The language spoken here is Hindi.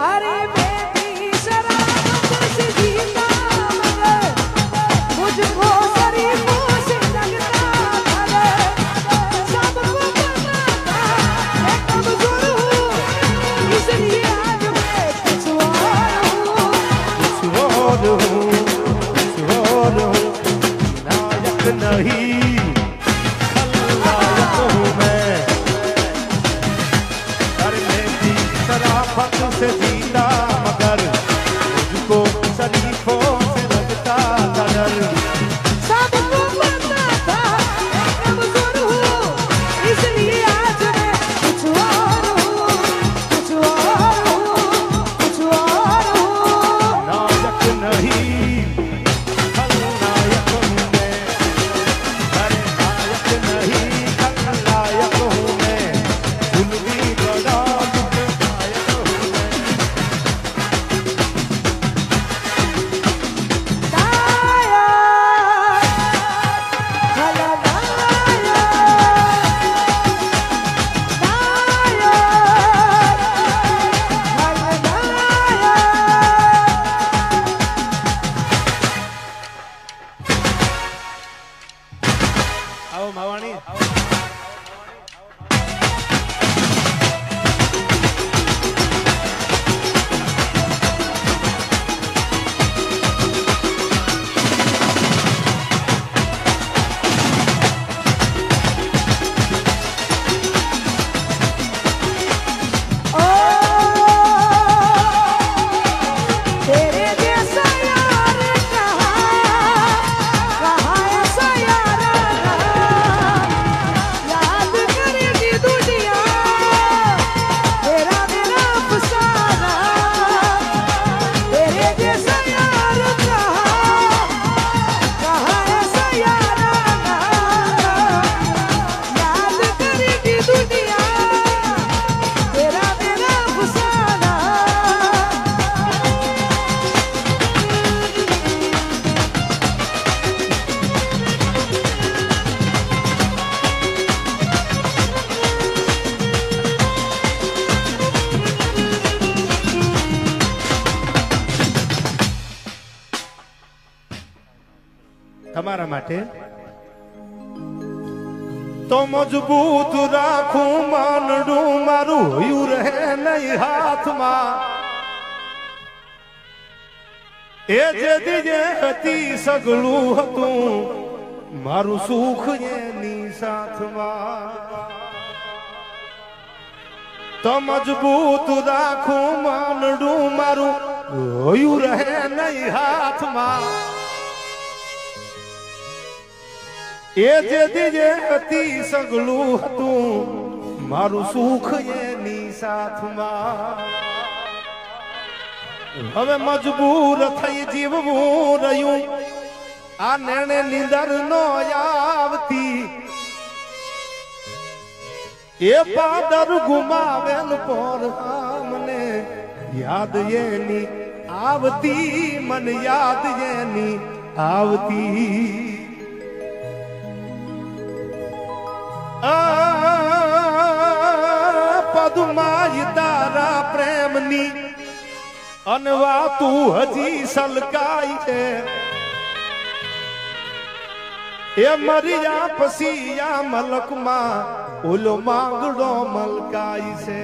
अरे मैं भी शराब से जीता मगर मुझको शरीफों से लगता था सबको पता था मैं कमजोर हूँ इसलिए आज मैं कुछ और हूँ नायक नहीं खलनायक हूँ मैं। अरे मैं भी शराफत से जीता मगर मुझको शरीफों से लगता था डर। सबको पता था मैं कमजोर हूँ इसलिए आज मैं कुछ और हूँ कुछ और हूँ कुछ और हूँ। नायक नहीं खलनायक हूँ मैं। अरे नायक नहीं खलनायक हूँ मैं। जुल्मी बड़ा दुखदायक हूँ मैं। आओ मावाणी तेरे जैसा यार कहाँ ऐसा यार याद करेगी दुनिया तेरा मेरा अफसाना। तेरे जैसा यार कहाँ ऐसा यार याद करेगी दुनिया तेरा मेरा अफसाना। તમારા માટે તો મજબૂત રાખું માનડું મારું હોયું રહે નહીં હાથમાં। એ જે દીજે હતી સગળું હતું મારું સુખ એની સાથમાં। તો મજબૂત રાખું માનડું મારું હોયું રહે નહીં હાથમાં। એ જે દીજે હતી સગળું હતું મારું સુખ એની સાથમાં। હવે મજબૂર થઈ જીવવું રહ્યું આ નેણે નીંદર નો આવતી। એ પાદર ગુમાવેલ પર મને યાદ એની આવતી મન યાદ એની આવતી। પદમાય તારા પ્રેમની અનવાતું હજી સલકાય છે। એ મરિયા પસી આ મલકમાં ઓલો માંગડો મલકાય છે।